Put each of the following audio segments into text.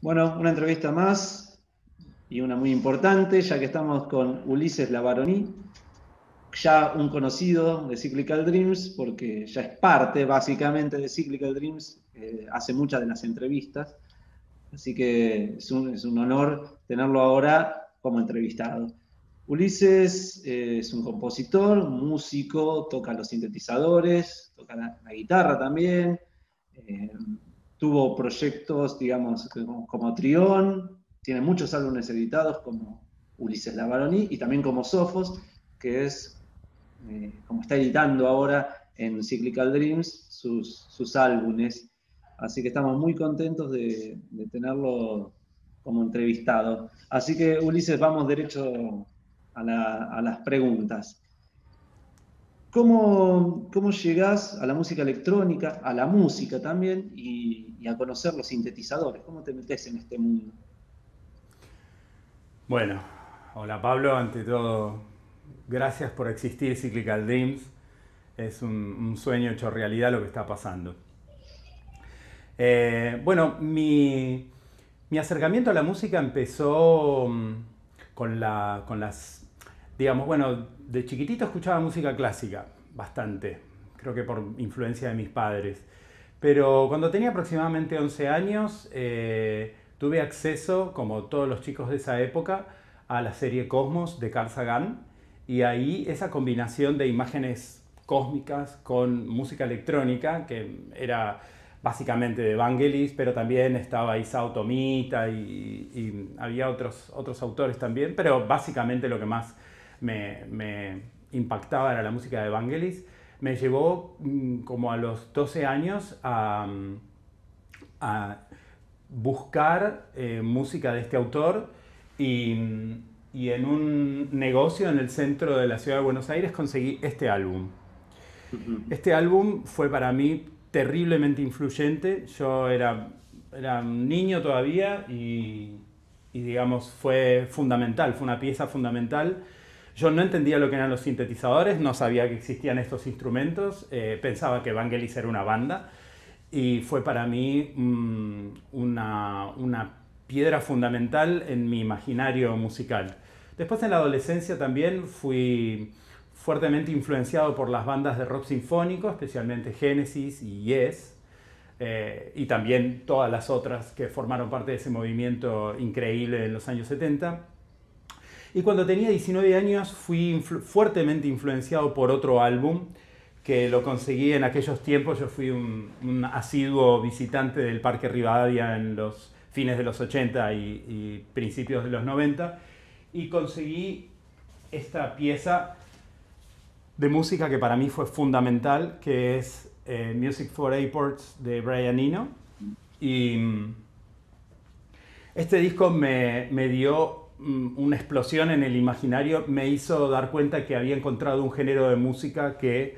Bueno, una entrevista más y una muy importante, ya que estamos con Ulises Lavaroni, ya un conocido de Cyclical Dreams, porque ya es parte básicamente de Cyclical Dreams, hace muchas de las entrevistas, así que es un honor tenerlo ahora como entrevistado. Ulises es un compositor, un músico, toca los sintetizadores, toca la guitarra también. eh, Tuvo proyectos, digamos, como Trión, tiene muchos álbumes editados como Ulises Lavaroni y también como Sophos, que es como está editando ahora en Cyclical Dreams sus álbumes. Así que estamos muy contentos de tenerlo como entrevistado. Así que, Ulises, vamos derecho a las preguntas. ¿Cómo llegás a la música electrónica, a la música también, y a conocer los sintetizadores? ¿Cómo te metes en este mundo? Bueno, hola Pablo, ante todo, gracias por existir Cyclical Dreams. Es un sueño hecho realidad lo que está pasando. Bueno, mi acercamiento a la música empezó con las, digamos, bueno, de chiquitito escuchaba música clásica, bastante, creo que por influencia de mis padres. Pero cuando tenía aproximadamente 11 años, tuve acceso, como todos los chicos de esa época, a la serie Cosmos de Carl Sagan. Y ahí esa combinación de imágenes cósmicas con música electrónica, que era básicamente de Vangelis, pero también estaba Isao Tomita y había otros autores también, pero básicamente lo que más me impactaba era la música de Vangelis. Me llevó como a los 12 años a buscar música de este autor y en un negocio en el centro de la ciudad de Buenos Aires conseguí este álbum. Este álbum fue para mí terriblemente influyente. Yo era un niño todavía y digamos fue fundamental, fue una pieza fundamental. Yo no entendía lo que eran los sintetizadores, no sabía que existían estos instrumentos, pensaba que Vangelis era una banda y fue para mí una piedra fundamental en mi imaginario musical. Después en la adolescencia también fui fuertemente influenciado por las bandas de rock sinfónico, especialmente Genesis y Yes, y también todas las otras que formaron parte de ese movimiento increíble en los años 70. Y cuando tenía 19 años fui fuertemente influenciado por otro álbum que lo conseguí en aquellos tiempos. Yo fui un asiduo visitante del Parque Rivadavia en los fines de los 80 y principios de los 90 y conseguí esta pieza de música que para mí fue fundamental, que es Music for Airports de Brian Eno. Y este disco me dio una explosión en el imaginario, me hizo dar cuenta que había encontrado un género de música que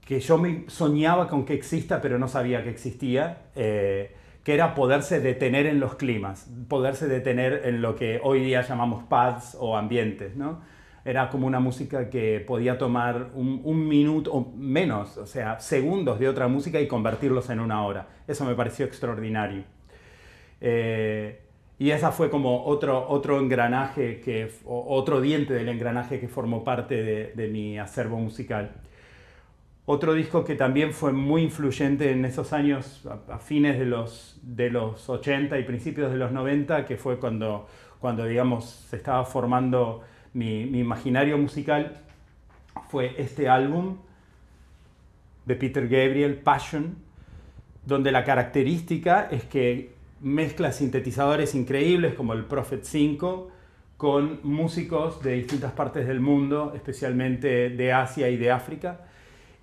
yo soñaba con que exista, pero no sabía que existía, que era poderse detener en los climas, poderse detener en lo que hoy día llamamos pads o ambientes, ¿no? Era como una música que podía tomar un minuto o menos, o sea, segundos de otra música y convertirlos en una hora. Eso me pareció extraordinario. Y esa fue como otro engranaje, otro diente del engranaje que formó parte de mi acervo musical. Otro disco que también fue muy influyente en esos años, a fines de los 80 y principios de los 90, que fue cuando digamos, se estaba formando mi imaginario musical, fue este álbum de Peter Gabriel, Passion, donde la característica es que mezcla sintetizadores increíbles como el Prophet 5 con músicos de distintas partes del mundo, especialmente de Asia y de África.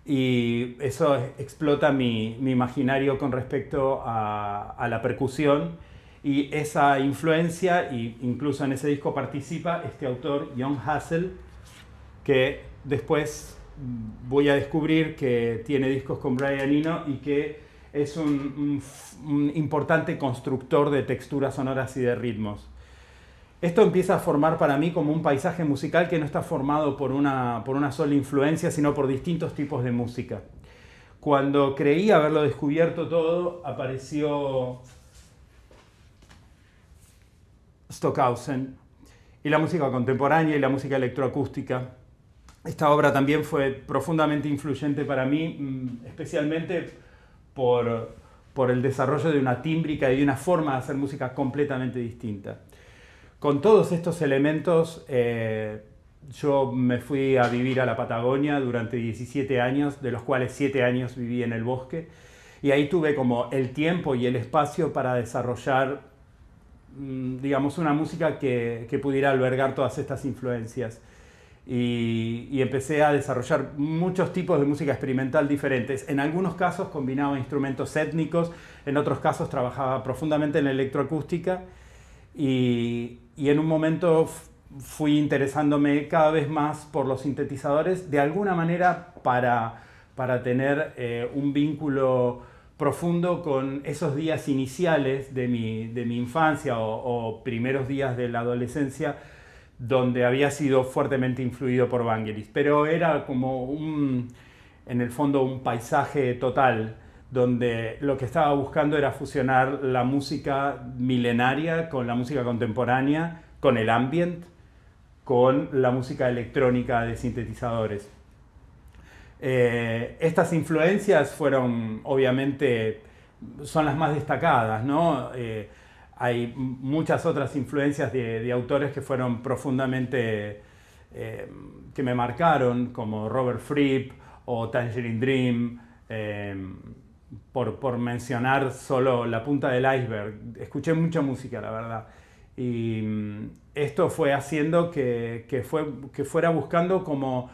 Y eso explota mi imaginario con respecto a la percusión y esa influencia, y incluso en ese disco participa este autor, Jon Hassel, que después voy a descubrir que tiene discos con Brian Eno y que es un importante constructor de texturas sonoras y de ritmos. Esto empieza a formar para mí como un paisaje musical que no está formado por una sola influencia, sino por distintos tipos de música. Cuando creí haberlo descubierto todo, apareció Stockhausen, y la música contemporánea y la música electroacústica. Esta obra también fue profundamente influyente para mí, especialmente por el desarrollo de una tímbrica y de una forma de hacer música completamente distinta. Con todos estos elementos, yo me fui a vivir a la Patagonia durante 17 años, de los cuales 7 años viví en el bosque, y ahí tuve como el tiempo y el espacio para desarrollar, digamos, una música que pudiera albergar todas estas influencias. Y empecé a desarrollar muchos tipos de música experimental diferentes. En algunos casos combinaba instrumentos étnicos, en otros casos trabajaba profundamente en electroacústica, y en un momento fui interesándome cada vez más por los sintetizadores, de alguna manera para tener un vínculo profundo con esos días iniciales de mi infancia o primeros días de la adolescencia, donde había sido fuertemente influido por Vangelis. Pero era como en el fondo un paisaje total, donde lo que estaba buscando era fusionar la música milenaria con la música contemporánea, con el ambient, con la música electrónica de sintetizadores. Estas influencias fueron, obviamente, son las más destacadas, ¿no? Hay muchas otras influencias de autores que fueron profundamente, que me marcaron, como Robert Fripp o Tangerine Dream, por mencionar solo la punta del iceberg. Escuché mucha música, la verdad. Y esto fue haciendo que fuera buscando como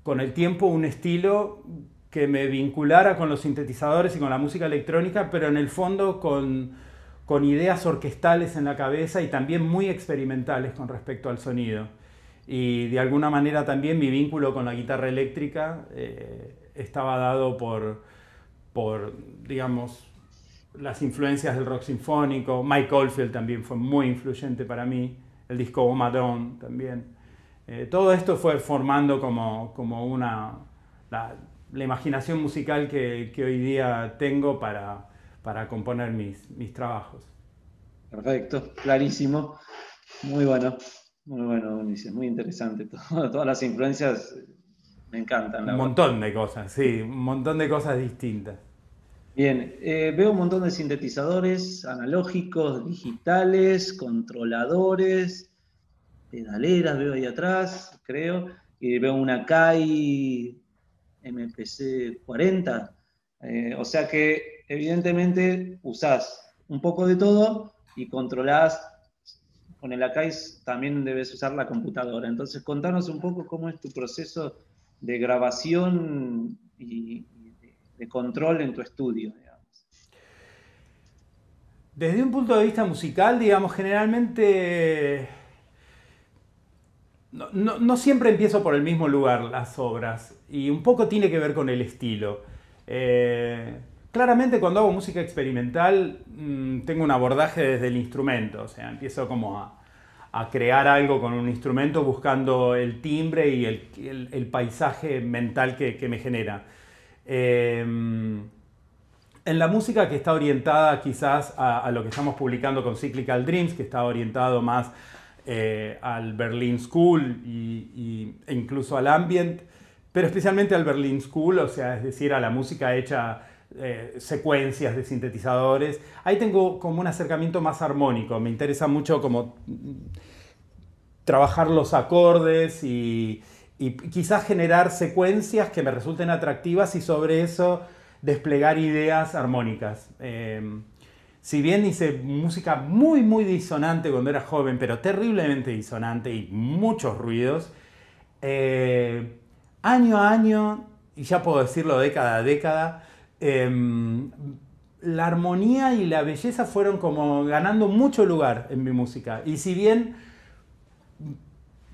con el tiempo un estilo que me vinculara con los sintetizadores y con la música electrónica, pero en el fondo con ideas orquestales en la cabeza y también muy experimentales con respecto al sonido. Y de alguna manera también mi vínculo con la guitarra eléctrica estaba dado por, digamos, las influencias del rock sinfónico. Mike Oldfield también fue muy influyente para mí, el disco Oh Madonna también. Todo esto fue formando como la imaginación musical que hoy día tengo para componer mis trabajos. Perfecto, clarísimo. Muy bueno, Ulises, muy interesante. Todas las influencias me encantan, la Un verdad. montón de cosas, sí, un montón de cosas distintas. Bien, veo un montón de sintetizadores analógicos, digitales, controladores, pedaleras, veo ahí atrás, creo, y veo una Kai MPC 40. O sea que evidentemente usás un poco de todo y controlás, con el Akai también debes usar la computadora. Entonces contanos un poco cómo es tu proceso de grabación y de control en tu estudio, digamos. Desde un punto de vista musical, digamos, generalmente no siempre empiezo por el mismo lugar las obras, y un poco tiene que ver con el estilo. Claramente cuando hago música experimental tengo un abordaje desde el instrumento, o sea, empiezo como a crear algo con un instrumento buscando el timbre y el paisaje mental que me genera. En la música que está orientada quizás a lo que estamos publicando con Cyclical Dreams, que está orientado más al Berlin School e incluso al ambient, pero especialmente al Berlin School, o sea, es decir, a la música hecha secuencias de sintetizadores. Ahí tengo como un acercamiento más armónico, me interesa mucho como trabajar los acordes y quizás generar secuencias que me resulten atractivas y sobre eso desplegar ideas armónicas. Si bien hice música muy disonante cuando era joven, pero terriblemente disonante y muchos ruidos, año a año, y ya puedo decirlo década a década, la armonía y la belleza fueron como ganando mucho lugar en mi música. Y si bien,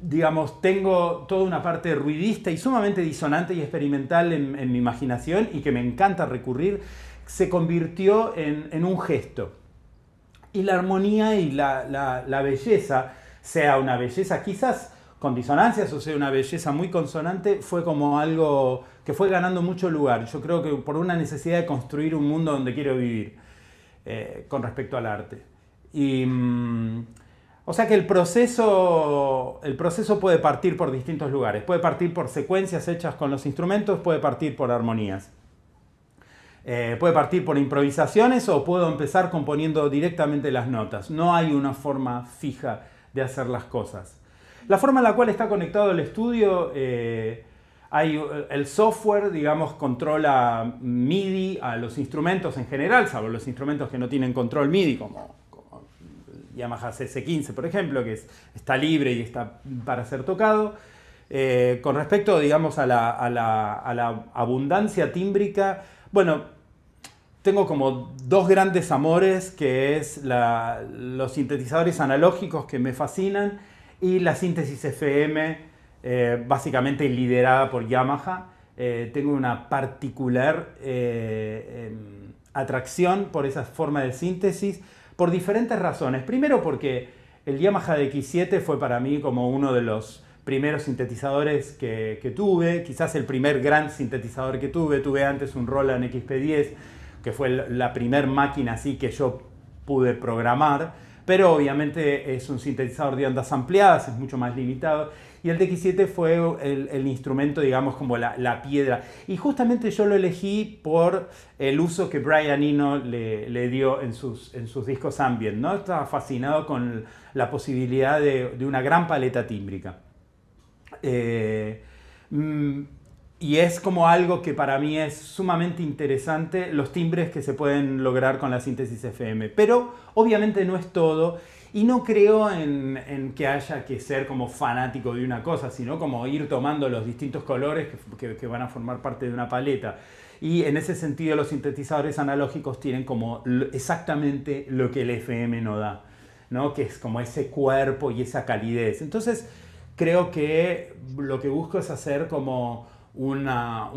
digamos, tengo toda una parte ruidista y sumamente disonante y experimental en mi imaginación y que me encanta recurrir, se convirtió en un gesto. Y la armonía y la belleza, sea una belleza quizás con disonancias o sea una belleza muy consonante, fue como algo que fue ganando mucho lugar. Yo creo que por una necesidad de construir un mundo donde quiero vivir con respecto al arte. Y O sea que el proceso puede partir por distintos lugares. Puede partir por secuencias hechas con los instrumentos, puede partir por armonías. Puede partir por improvisaciones o puedo empezar componiendo directamente las notas. No hay una forma fija de hacer las cosas. La forma en la cual está conectado el estudio, el software, digamos, controla MIDI a los instrumentos en general, salvo los instrumentos que no tienen control MIDI, como Yamaha CS15, por ejemplo, que está libre y está para ser tocado. Con respecto, digamos, a la abundancia tímbrica, bueno, tengo como dos grandes amores, que es los sintetizadores analógicos que me fascinan y la síntesis FM, básicamente liderada por Yamaha. Tengo una particular atracción por esa forma de síntesis por diferentes razones. Primero porque el Yamaha DX7 fue para mí como uno de los primeros sintetizadores que tuve, quizás el primer gran sintetizador que tuve. Tuve antes un Roland XP10, que fue la primer máquina así que yo pude programar, pero obviamente es un sintetizador de ondas ampliadas, es mucho más limitado, y el DX7 fue el instrumento, digamos, como la piedra. Y justamente yo lo elegí por el uso que Brian Eno le dio en sus discos ambient, ¿no? Estaba fascinado con la posibilidad de una gran paleta tímbrica. Y es como algo que para mí es sumamente interesante, los timbres que se pueden lograr con la síntesis FM. Pero obviamente no es todo, y no creo en que haya que ser como fanático de una cosa, sino como ir tomando los distintos colores que van a formar parte de una paleta. Y en ese sentido los sintetizadores analógicos tienen como exactamente lo que el FM no da, ¿no? Que es como ese cuerpo y esa calidez. Entonces creo que lo que busco es hacer como una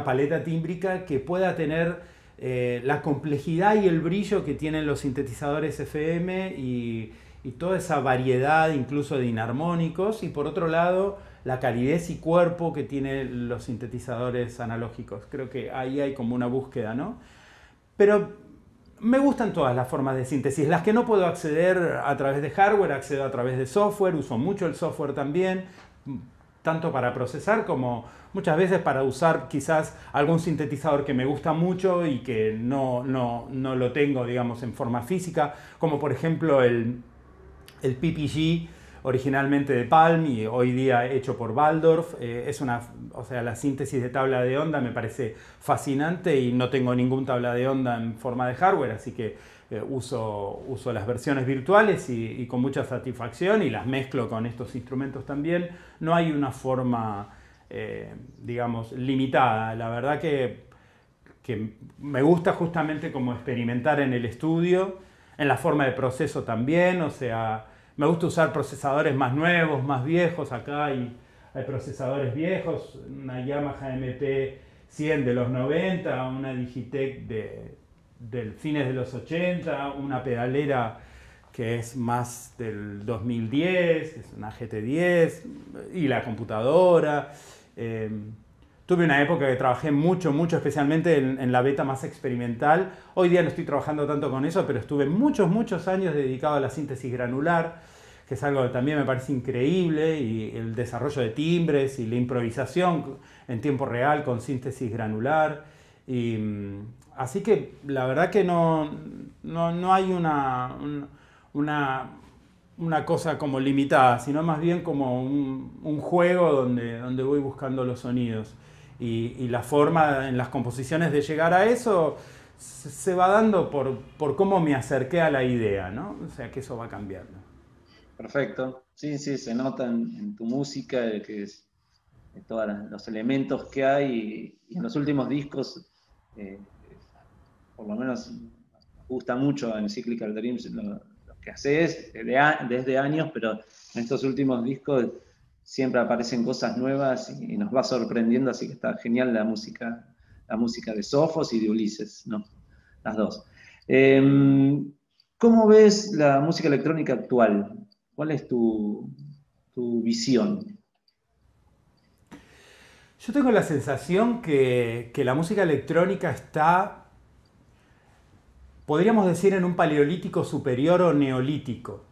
paleta tímbrica que pueda tener la complejidad y el brillo que tienen los sintetizadores FM y toda esa variedad incluso de inarmónicos, y por otro lado la calidez y cuerpo que tienen los sintetizadores analógicos. Creo que ahí hay como una búsqueda, ¿no? Pero me gustan todas las formas de síntesis. Las que no puedo acceder a través de hardware, accedo a través de software, uso mucho el software también, tanto para procesar como muchas veces para usar quizás algún sintetizador que me gusta mucho y que no lo tengo, digamos, en forma física, como por ejemplo el PPG, originalmente de Palm y hoy día hecho por Waldorf. O sea, la síntesis de tabla de onda me parece fascinante y no tengo ningún tabla de onda en forma de hardware, así que uso las versiones virtuales y con mucha satisfacción, y las mezclo con estos instrumentos también. No hay una forma, digamos, limitada. La verdad que me gusta justamente como experimentar en el estudio, en la forma de proceso también. O sea, me gusta usar procesadores más nuevos, más viejos. Acá hay procesadores viejos, una Yamaha MP100 de los 90, una Digitec del fines de los 80, una pedalera que es más del 2010, es una GT10, y la computadora. Tuve una época que trabajé mucho, especialmente en la beta más experimental. Hoy día no estoy trabajando tanto con eso, pero estuve muchos años dedicado a la síntesis granular, que es algo que también me parece increíble, y el desarrollo de timbres y la improvisación en tiempo real con síntesis granular. Así que la verdad que no hay una cosa como limitada, sino más bien como un juego donde voy buscando los sonidos. Y la forma en las composiciones de llegar a eso se va dando por cómo me acerqué a la idea, ¿no? O sea que eso va cambiando. Perfecto. Sí, se nota en tu música todos los elementos que hay, y en los últimos discos, por lo menos me gusta mucho en Cyclical Dreams lo que haces desde años, pero en estos últimos discos siempre aparecen cosas nuevas y nos va sorprendiendo, así que está genial la música de Sofos y de Ulises, ¿no? Las dos. ¿Cómo ves la música electrónica actual? ¿Cuál es tu visión? Yo tengo la sensación que la música electrónica está, podríamos decir, en un paleolítico superior o neolítico.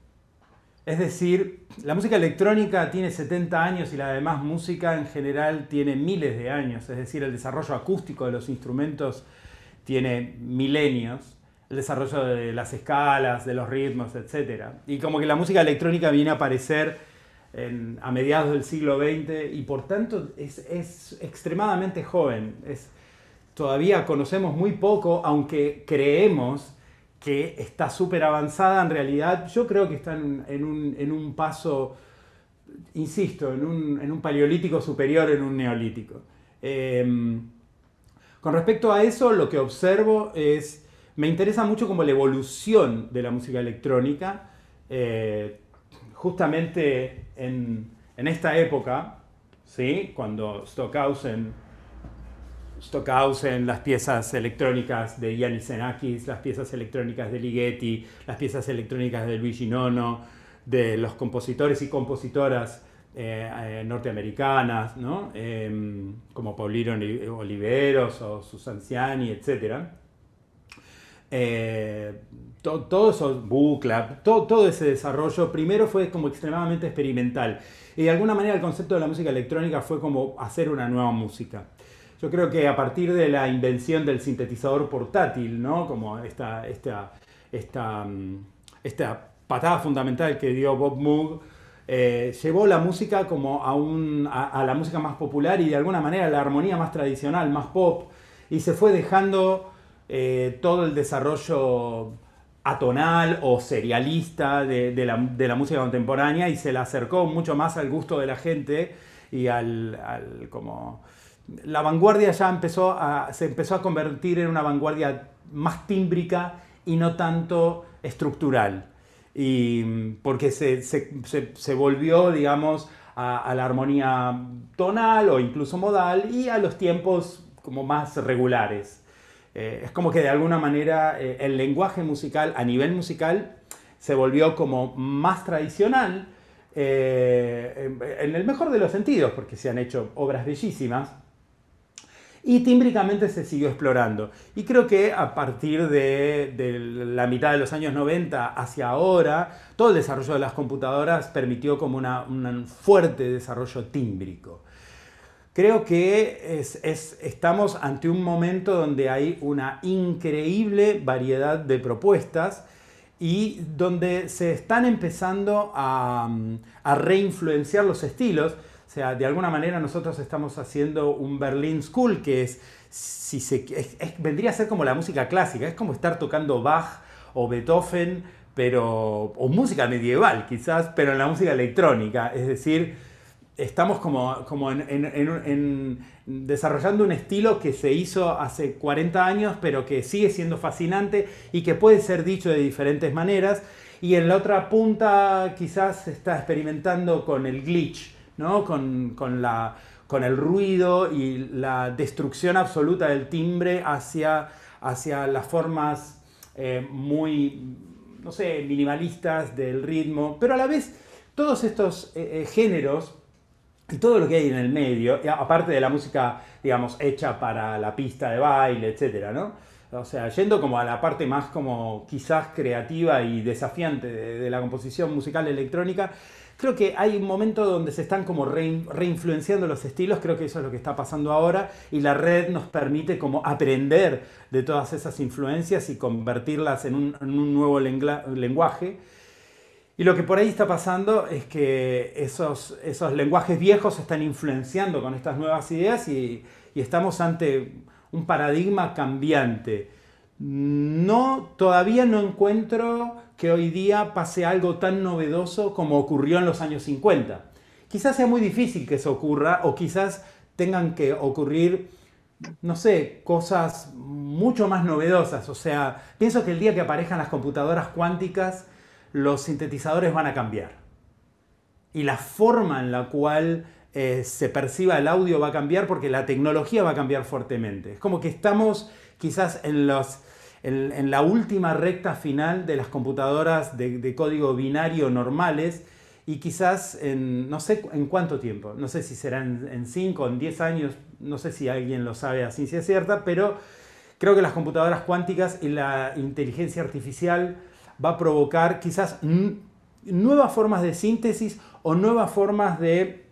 Es decir, la música electrónica tiene 70 años y la demás música en general tiene miles de años. Es decir, el desarrollo acústico de los instrumentos tiene milenios. El desarrollo de las escalas, de los ritmos, etc. Y como que la música electrónica viene a aparecer a mediados del siglo XX y por tanto es extremadamente joven. Todavía conocemos muy poco, aunque creemos que está súper avanzada. En realidad yo creo que está en un paso, insisto, en un paleolítico superior, en un neolítico. Con respecto a eso, lo que observo es, me interesa mucho como la evolución de la música electrónica, justamente en esta época, ¿sí? Cuando Stockhausen, las piezas electrónicas de Iannis Xenakis, las piezas electrónicas de Ligeti, las piezas electrónicas de Luigi Nono, de los compositores y compositoras norteamericanas, ¿no? Como Paulino Oliveros o Susan Ciani, etc. Todo eso, Book-Club, todo ese desarrollo primero fue como extremadamente experimental y de alguna manera el concepto de la música electrónica fue como hacer una nueva música. Yo creo que a partir de la invención del sintetizador portátil, ¿no? Como esta patada fundamental que dio Bob Moog, llevó la música como a la música más popular y de alguna manera a la armonía más tradicional, más pop, y se fue dejando todo el desarrollo atonal o serialista de la música contemporánea y se la acercó mucho más al gusto de la gente y como la vanguardia ya se empezó a convertir en una vanguardia más tímbrica y no tanto estructural. Y porque se volvió, digamos, a la armonía tonal o incluso modal y a los tiempos como más regulares. Es como que de alguna manera el lenguaje musical a nivel musical se volvió como más tradicional, en el mejor de los sentidos, porque se han hecho obras bellísimas, y tímbricamente se siguió explorando. Y creo que a partir de la mitad de los años 90 hacia ahora, todo el desarrollo de las computadoras permitió como un fuerte desarrollo tímbrico. Creo que estamos ante un momento donde hay una increíble variedad de propuestas y donde se están empezando a reinfluenciar los estilos. O sea, de alguna manera nosotros estamos haciendo un Berlin School que vendría a ser como la música clásica, es como estar tocando Bach o Beethoven, o música medieval quizás, pero en la música electrónica. Es decir, estamos como desarrollando un estilo que se hizo hace 40 años, pero que sigue siendo fascinante y que puede ser dicho de diferentes maneras. Y en la otra punta quizás se está experimentando con el glitch, ¿no? Con el ruido y la destrucción absoluta del timbre hacia las formas muy, no sé, minimalistas del ritmo, pero a la vez todos estos géneros y todo lo que hay en el medio, aparte de la música, digamos, hecha para la pista de baile, etcétera, ¿no? O sea, yendo como a la parte más como quizás creativa y desafiante de la composición musical electrónica, creo que hay un momento donde se están como reinfluenciando los estilos. Creo que eso es lo que está pasando ahora y la red nos permite como aprender de todas esas influencias y convertirlas en un nuevo lenguaje. Y lo que por ahí está pasando es que esos lenguajes viejos se están influenciando con estas nuevas ideas y estamos ante un paradigma cambiante. Todavía no encuentro que hoy día pase algo tan novedoso como ocurrió en los años 50. Quizás sea muy difícil que eso ocurra o quizás tengan que ocurrir, no sé, cosas mucho más novedosas. O sea, pienso que el día que aparezcan las computadoras cuánticas, los sintetizadores van a cambiar. Y la forma en la cual se perciba el audio va a cambiar porque la tecnología va a cambiar fuertemente. Es como que estamos quizás en la última recta final de las computadoras de código binario normales y quizás no sé en cuánto tiempo, no sé si será en 5 o en 10 años, no sé si alguien lo sabe a ciencia cierta, pero creo que las computadoras cuánticas y la inteligencia artificial va a provocar quizás nuevas formas de síntesis o nuevas formas de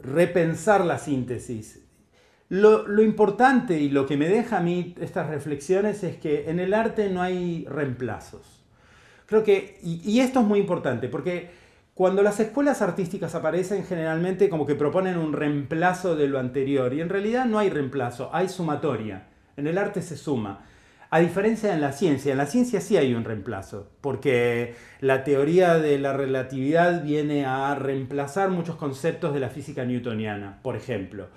repensar la síntesis. Lo importante y lo que me deja a mí estas reflexiones es que en el arte no hay reemplazos. Creo que, y esto es muy importante, porque cuando las escuelas artísticas aparecen, generalmente como que proponen un reemplazo de lo anterior, y en realidad no hay reemplazo, hay sumatoria. En el arte se suma. A diferencia en la ciencia sí hay un reemplazo, porque la teoría de la relatividad viene a reemplazar muchos conceptos de la física newtoniana, por ejemplo.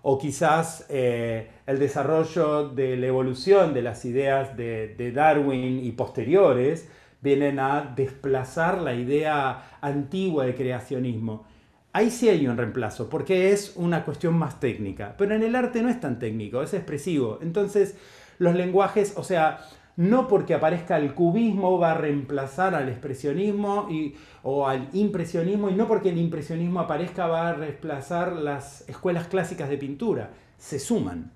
O quizás el desarrollo de la evolución de las ideas de Darwin y posteriores vienen a desplazar la idea antigua de creacionismo. Ahí sí hay un reemplazo, porque es una cuestión más técnica. Pero en el arte no es tan técnico, es expresivo. Entonces, los lenguajes, o sea, no porque aparezca el cubismo va a reemplazar al expresionismo o al impresionismo, y no porque el impresionismo aparezca va a reemplazar las escuelas clásicas de pintura. Se suman.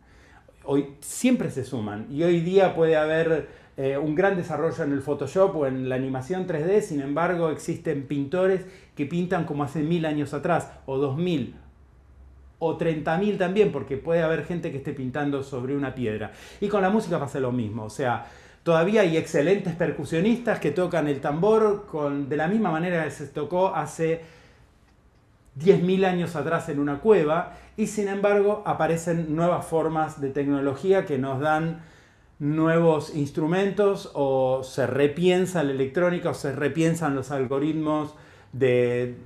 Hoy siempre se suman. Y hoy día puede haber un gran desarrollo en el Photoshop o en la animación 3D, sin embargo existen pintores que pintan como hace 1000 años atrás, o 2000, o 30.000 también, porque puede haber gente que esté pintando sobre una piedra. Y con la música pasa lo mismo, o sea, todavía hay excelentes percusionistas que tocan el tambor de la misma manera que se tocó hace 10.000 años atrás en una cueva, y sin embargo aparecen nuevas formas de tecnología que nos dan nuevos instrumentos, o se repiensa la electrónica, o se repiensan los algoritmos del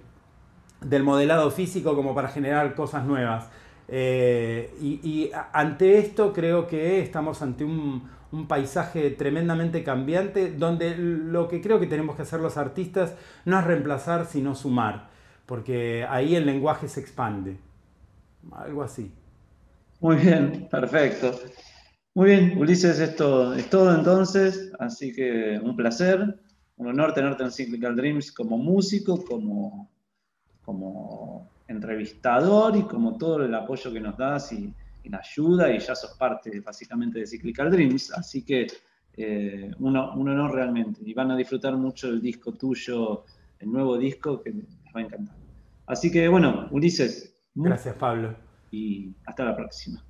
modelado físico como para generar cosas nuevas. Y ante esto creo que estamos ante un paisaje tremendamente cambiante, donde lo que creo que tenemos que hacer los artistas no es reemplazar, sino sumar, porque ahí el lenguaje se expande. Algo así. Muy bien, perfecto. Muy bien, Ulises, esto es todo entonces, así que un placer, un honor tenerte en Cyclical Dreams como músico, como entrevistador y como todo el apoyo que nos das y la ayuda, y ya sos parte básicamente de Cyclical Dreams, así que un honor realmente, y van a disfrutar mucho el disco tuyo, el nuevo disco que les va a encantar. Así que bueno, Ulises, muchas Gracias, Pablo. y hasta la próxima.